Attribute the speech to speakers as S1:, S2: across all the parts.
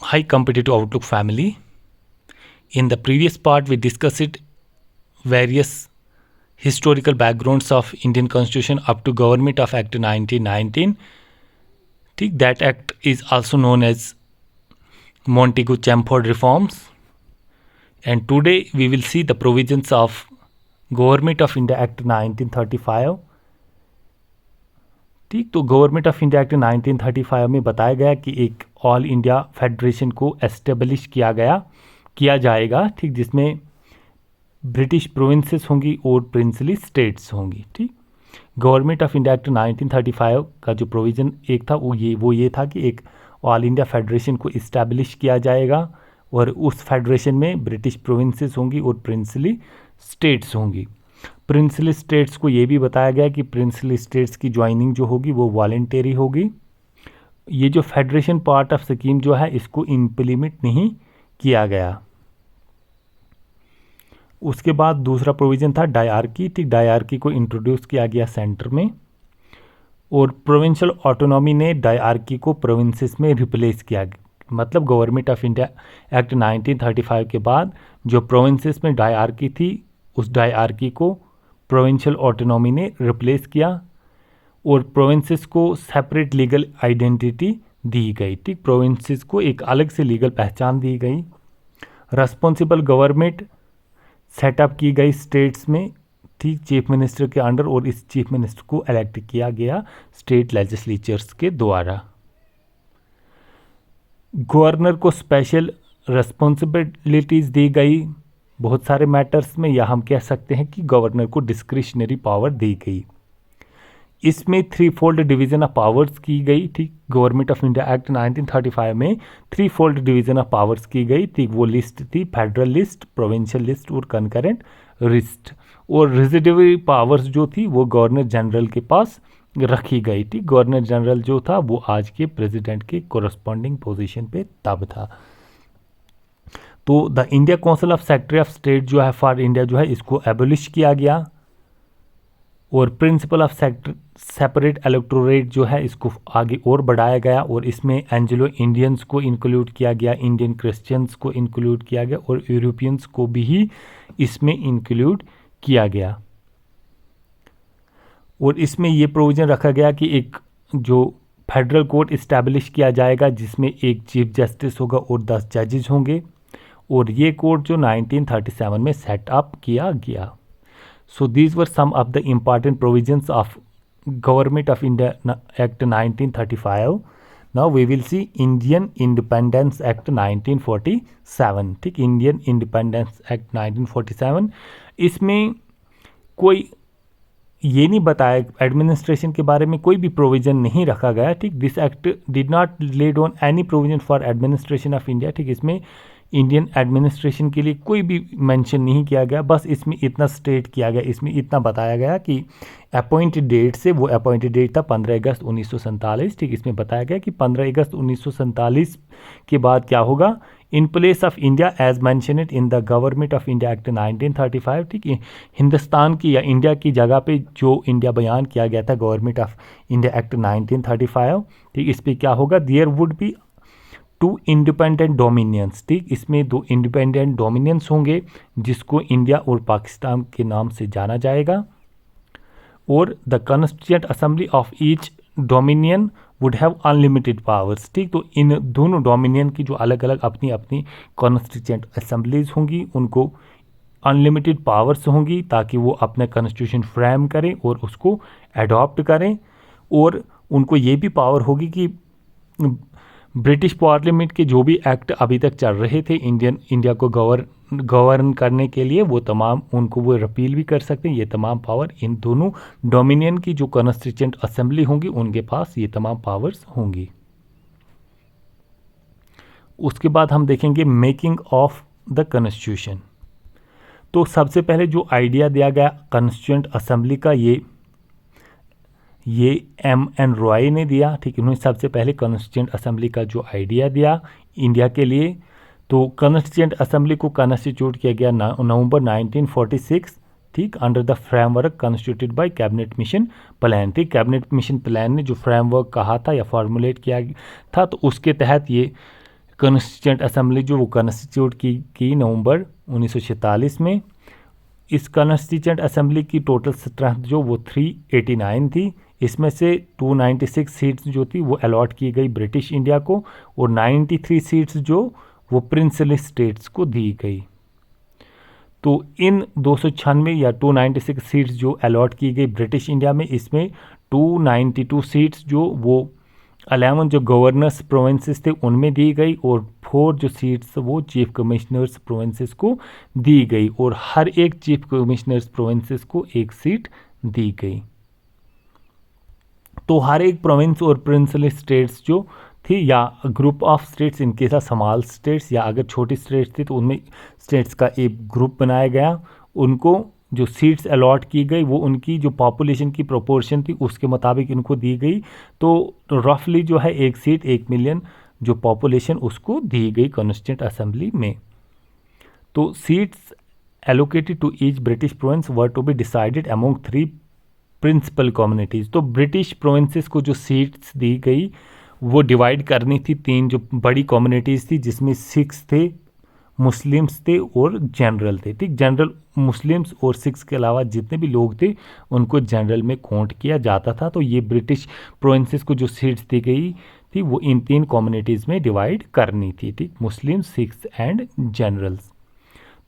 S1: high competitive outlook family. In the previous part, we discussed various historical backgrounds of Indian Constitution up to Government of Act 1919. That act is also known as Montagu-Chelmsford reforms. And today we will see the provisions of Government of India Act 1935. ठीक, तो government of India Act 1935 में बताया गया कि एक all India federation को establish किया जाएगा, ठीक, जिसमें ब्रिटिश प्रोविंसेस होंगी और प्रिंसली स्टेट्स होंगी। ठीक, गवर्नमेंट ऑफ इंडिया एक्ट 1935 का जो प्रोविज़न एक था वो ये था कि एक ऑल इंडिया फेडरेशन को इस्टेब्लिश किया जाएगा और उस फेडरेशन में ब्रिटिश प्रोविंसेस होंगी और प्रिंसली स्टेट्स होंगी। प्रिंसली स्टेट्स को ये भी बताया गया कि प्रिंसली स्टेट्स की ज्वाइनिंग जो होगी वो वॉलंटरी होगी। ये जो फेडरेशन पार्ट ऑफ स्कीम जो है इसको इम्प्लीमेंट नहीं किया गया। उसके बाद दूसरा प्रोविज़न था डायआर्की। ठीक, डायआर्की को इंट्रोड्यूस किया गया सेंटर में और प्रोविंशियल ऑटोनॉमी ने डायआर्की को प्रोविंसेस में रिप्लेस किया। मतलब गवर्नमेंट ऑफ इंडिया एक्ट 1935 के बाद जो प्रोविंसेस में डायआर्की थी उस डायआर्की को प्रोविंशियल ऑटोनॉमी ने रिप्लेस किया और प्रोविंसेस को सेपरेट लीगल आइडेंटिटी दी गई। ठीक, प्रोविंसेस को एक अलग से लीगल पहचान दी गई। रेस्पॉन्सिबल गवर्नमेंट सेटअप की गई स्टेट्स में, ठीक, चीफ मिनिस्टर के अंडर, और इस चीफ मिनिस्टर को इलेक्ट किया गया स्टेट लेजिस्लेचर्स के द्वारा। गवर्नर को स्पेशल रिस्पॉन्सिबिलिटीज़ दी गई बहुत सारे मैटर्स में, या हम कह सकते हैं कि गवर्नर को डिस्क्रिशनरी पावर दी गई। इसमें 3-fold डिवीज़न ऑफ पावर्स की गई। ठीक, गवर्नमेंट ऑफ इंडिया एक्ट 1935 में 3-fold डिवीज़न ऑफ पावर्स की गई। ठीक, वो लिस्ट थी फेडरल लिस्ट, प्रोविंशियल लिस्ट और कंकरेंट लिस्ट। और रेजिडुअरी पावर्स जो थी वो गवर्नर जनरल के पास रखी गई। ठीक, गवर्नर जनरल जो था वो आज के प्रेसिडेंट के कोरस्पॉन्डिंग पोजीशन पे तब था। तो the India council of secretary of state जो है फॉर इंडिया जो है इसको एबोलिश किया गया और प्रिंसिपल ऑफ सेपरेट इलेक्टोरेट जो है इसको आगे और बढ़ाया गया और इसमें एंग्लो इंडियंस को इंक्लूड किया गया, इंडियन क्रिश्चियंस को इंक्लूड किया गया और यूरोपियंस को भी इसमें इंक्लूड किया गया। और इसमें ये प्रोविज़न रखा गया कि एक जो फेडरल कोर्ट इस्टेब्लिश किया जाएगा जिसमें एक चीफ जस्टिस होगा और 10 जजेस होंगे और ये कोर्ट जो 1937 में सेटअप किया गया। So these were some of the important provisions of Government of India Act 1935. Now we will see Indian Independence Act 1947. ठीक, Indian Independence Act 1947 इसमें कोई ये नहीं बताया, एडमिनिस्ट्रेशन के बारे में कोई भी प्रोविज़न नहीं रखा गया। ठीक, this act did not laid on any provision for administration of India. ठीक, इसमें इंडियन एडमिनिस्ट्रेशन के लिए कोई भी मेंशन नहीं किया गया। बस इसमें इतना स्टेट किया गया, इसमें इतना बताया गया कि अपॉइंटेड डेट से, वो अपॉइंटेड डेट था 15 अगस्त 1947। ठीक, इसमें बताया गया कि 15 अगस्त 1947 के बाद क्या होगा, in place of India as mentioned in the Government of India Act 1935। ठीक, हिंदुस्तान की या इंडिया की जगह पे जो इंडिया बयान किया गया था गवर्नमेंट ऑफ इंडिया एक्ट 1935। ठीक, इस पर क्या होगा, there would be 2 independent dominions. ठीक, इसमें 2 इंडिपेंडेंट डोमिनियंस होंगे जिसको इंडिया और पाकिस्तान के नाम से जाना जाएगा और the constituent assembly of each dominion would have unlimited powers. ठीक, तो इन दोनों डोमिनियन की जो अलग अलग अपनी अपनी कॉन्स्टिट्यूएंट असेंबलीज होंगी उनको अनलिमिटेड पावर्स होंगी ताकि वो अपना कॉन्स्टिट्यूशन फ्रेम करें और उसको एडॉप्ट करें। और उनको ये भी पावर होगी कि ब्रिटिश पार्लियामेंट के जो भी एक्ट अभी तक चल रहे थे इंडिया को गवर्न करने के लिए, वो तमाम उनको वो रिपील भी कर सकते हैं। ये तमाम पावर इन दोनों डोमिनियन की जो कॉन्स्टिट्यूएंट असेंबली होंगी उनके पास ये तमाम पावर्स होंगी। उसके बाद हम देखेंगे मेकिंग ऑफ द कॉन्स्टिट्यूशन। तो सबसे पहले जो आइडिया दिया गया कॉन्स्टिट्यूएंट असेंबली का ये M.N. रॉय ने दिया। ठीक, इन्होंने सबसे पहले कॉन्स्टिट्यूएंट असेंबली का जो आइडिया दिया इंडिया के लिए। तो कॉन्स्टिट्यूएंट असेंबली को कॉन्स्टिट्यूट किया गया नवंबर 1946। ठीक, under the framework constituted by cabinet mission plan. ठीक, कैबिनेट मिशन प्लान ने जो फ्रेमवर्क कहा था या फॉर्मुलेट किया था तो उसके तहत ये कॉन्स्टिट्यूंट असेंबली जो वो कॉन्स्टिट्यूट की नवंबर 1946 में। इस कॉन्स्टिट्यूंट असेंबली की टोटल स्ट्रेंथ जो वो 389 थी। इसमें से 296 सीट्स जो थी वो अलॉट की गई ब्रिटिश इंडिया को और 93 सीट्स जो वो प्रिंसली स्टेट्स को दी गई। तो इन 296 या 296 सीट्स जो अलॉट की गई ब्रिटिश इंडिया में, इसमें 292 सीट्स जो वो 11 जो गवर्नर्स प्रोविंसेस थे उनमें दी गई और 4 जो सीट्स वो चीफ कमिश्नर्स प्रोविंसेस को दी गई और हर एक चीफ कमिश्नर्स प्रोविंसेस को एक सीट दी गई। तो हर एक प्रोविंस और प्रिंसली स्टेट्स जो थी या ग्रुप ऑफ स्टेट्स, इनके साथ स्मॉल स्टेट्स या अगर छोटी स्टेट्स थी तो उनमें स्टेट्स का एक ग्रुप बनाया गया। उनको जो सीट्स अलॉट की गई वो उनकी जो पॉपुलेशन की प्रोपोर्शन थी उसके मुताबिक इनको दी गई। तो रफली जो है एक सीट 1 मिलियन जो पॉपुलेशन उसको दी गई कॉन्स्टिट्यूंट असेंबली में। तो seats allocated to each British province were to be decided among 3 principal communities. तो ब्रिटिश प्रोविंसेस को जो सीट्स दी गई वो डिवाइड करनी थी 3 जो बड़ी कम्युनिटीज़ थी, जिसमें सिख्स थे, मुस्लिम्स थे और जनरल थे। ठीक, जनरल मुस्लिम्स और सिख्स के अलावा जितने भी लोग थे उनको जनरल में काउंट किया जाता था। तो ये ब्रिटिश प्रोविंसेस को जो सीट्स दी गई थी वो इन 3 कम्युनिटीज़ में डिवाइड करनी थी। ठीक, मुस्लिम, सिख्स एंड जनरल्स।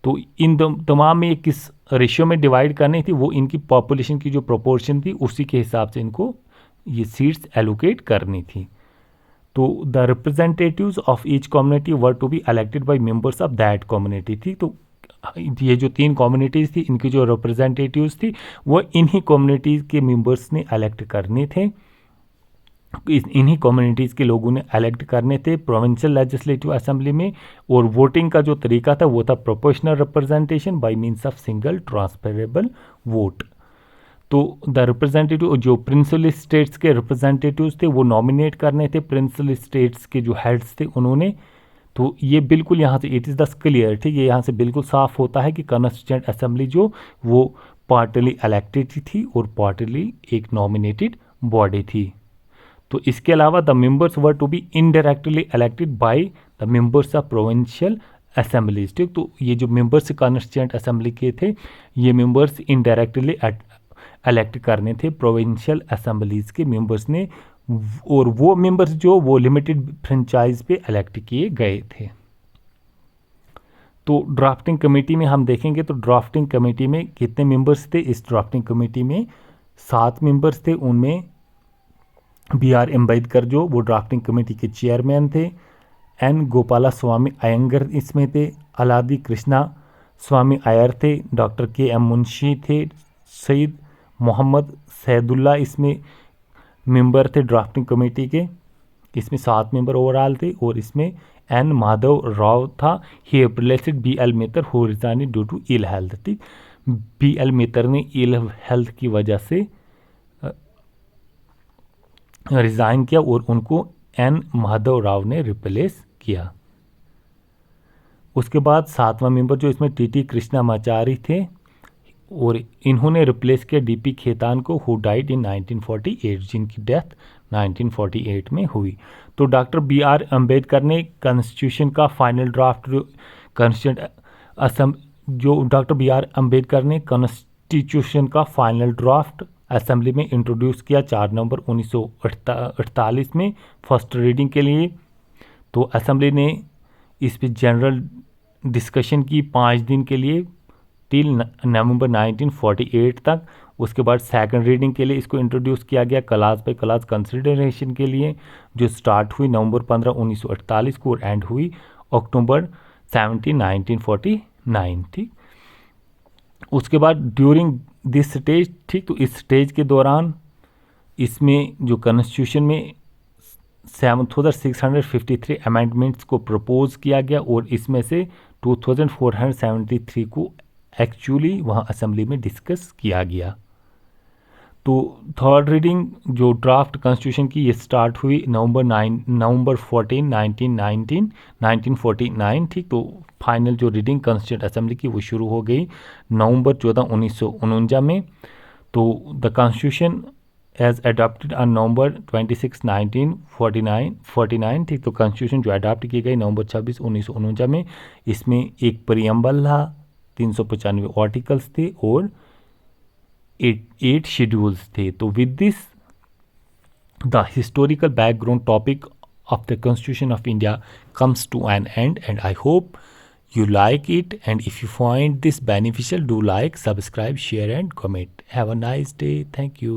S1: तो इन तमाम में किस रेशियो में डिवाइड करनी थी वो इनकी पॉपुलेशन की जो प्रोपोर्शन थी उसी के हिसाब से इनको ये सीट्स एलोकेट करनी थी। तो the representatives of each community were to be elected by members of that community. थी तो ये जो 3 कम्युनिटीज़ थी इनकी जो रिप्रेजेंटेटिव्स थी वो इन्हीं कम्युनिटीज़ के मेंबर्स ने इलेक्ट करने थे। इन्हीं कम्युनिटीज़ के लोगों ने इलेक्ट करने थे प्रोविंशियल लेजिस्लेटिव असेंबली में। और वोटिंग का जो तरीका था वो था proportional representation by means of single transferable vote. तो द रिप्रेजेंटेटिव जो प्रिंसली स्टेट्स के रिप्रेजेंटेटिव्स थे वो नॉमिनेट करने थे प्रिंसली स्टेट्स के जो हेड्स थे उन्होंने। तो ये बिल्कुल यहाँ से इट इज़ द क्लियर, ठीक है, यहाँ से बिल्कुल साफ होता है कि कॉन्स्टिट्यूएंट असेंबली जो वो पार्टली इलेक्टेड थी और पार्टली एक नॉमिनेटेड बॉडी थी। तो इसके अलावा the members were to be indirectly elected by the members of provincial assemblies. ठीक, तो ये जो मेंबर्स कॉन्स्टिट्यूएंट असेंबली के थे ये मेंबर्स इनडायरेक्टली इलेक्ट करने थे प्रोविंशियल असेंबलीज के मेंबर्स ने, और वो मेंबर्स जो वो लिमिटेड फ्रेंचाइज पे इलेक्ट किए गए थे। तो ड्राफ्टिंग कमेटी में हम देखेंगे तो ड्राफ्टिंग कमेटी में कितने मेंबर्स थे। इस ड्राफ्टिंग कमेटी में 7 मेंबर्स थे। उनमें BR अम्बेडकर जो वो ड्राफ्टिंग कमेटी के चेयरमैन थे, N गोपाला स्वामी अयंगर इसमें थे, अलादी कृष्णा स्वामी अयर थे, डॉक्टर KM मुंशी थे, सईद मोहम्मद सैदुल्ला इसमें मेंबर थे ड्राफ्टिंग कमेटी के। इसमें 7 मेंबर ओवरऑल थे और इसमें N माधव राव था। ही रिप्लेस्ड BL मेतर who resign due to ill health. ठीक, BL मेतर ने इल हेल्थ की वजह से रिज़ाइन किया और उनको N माधव राव ने रिप्लेस किया। उसके बाद 7वां मेंबर जो इसमें TT कृष्णामाचारी थे और इन्होंने रिप्लेस किया DP खेतान को हु डाइड इन 1948, जिनकी डेथ 1948 में हुई। तो डॉक्टर BR अम्बेडकर ने कॉन्स्टिट्यूशन का फाइनल ड्राफ्ट जो डॉक्टर BR अम्बेडकर ने कॉन्स्टिट्यूशन का फाइनल ड्राफ्ट असेंबली में इंट्रोड्यूस किया 4 नवंबर 1948 में फर्स्ट रीडिंग के लिए। तो असेंबली ने इस पर जनरल डिस्कशन की 5 दिन के लिए टिल नवंबर 1948 तक। उसके बाद सेकंड रीडिंग के लिए इसको इंट्रोड्यूस किया गया क्लास बाय क्लास कंसिडरेशन के लिए, जो स्टार्ट हुई नवंबर 15 1948 को और एंड हुई अक्टूबर 17 1949। ठीक, उसके बाद ड्यूरिंग दिस स्टेज, ठीक, तो इस स्टेज के दौरान इसमें जो कॉन्स्टिट्यूशन में 7653 अमेंडमेंट्स को प्रपोज किया गया और इसमें से 2473 को एक्चुअली वहाँ असेंबली में डिस्कस किया गया। तो थर्ड रीडिंग जो ड्राफ्ट कॉन्स्टिट्यूशन की ये स्टार्ट हुई नवंबर 14 1949। ठीक, तो फाइनल जो रीडिंग कॉन्स्टिट्यूंट असेंबली की वो शुरू हो गई नवंबर 14 1949 में। तो the constitution as adopted on November 26 1949 ठीक। तो कॉन्स्टिट्यूशन जो अडॉप्ट की गई नवंबर 26 1949 में, इसमें एक प्रियम्बल था, 395 आर्टिकल्स थे और 8 शेड्यूल्स थे। तो with this the historical background topic of the Constitution of India comes to an end, and I hope you like it, and if you find this beneficial, do like, subscribe, share and comment. Have a nice day. Thank you.